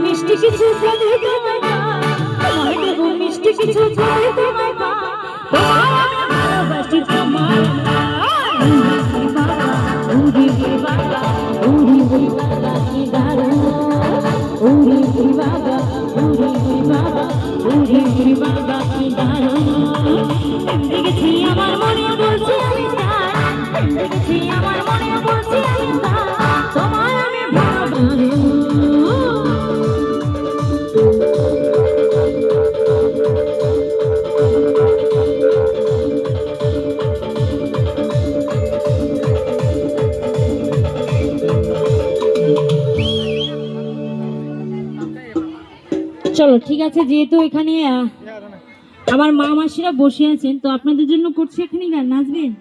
মিষ্টি কিছু মিষ্টি কিছু ভালোবাসি তোমার আমার মনে বলছি আমি আমার মনে বলছি আমি তোমার আমি চলো ঠিক আছে, যেহেতু এখানে আমার মা মাসিরা বসে আছেন, তো আপনাদের জন্য করছি এখানে গান, নাচবেন।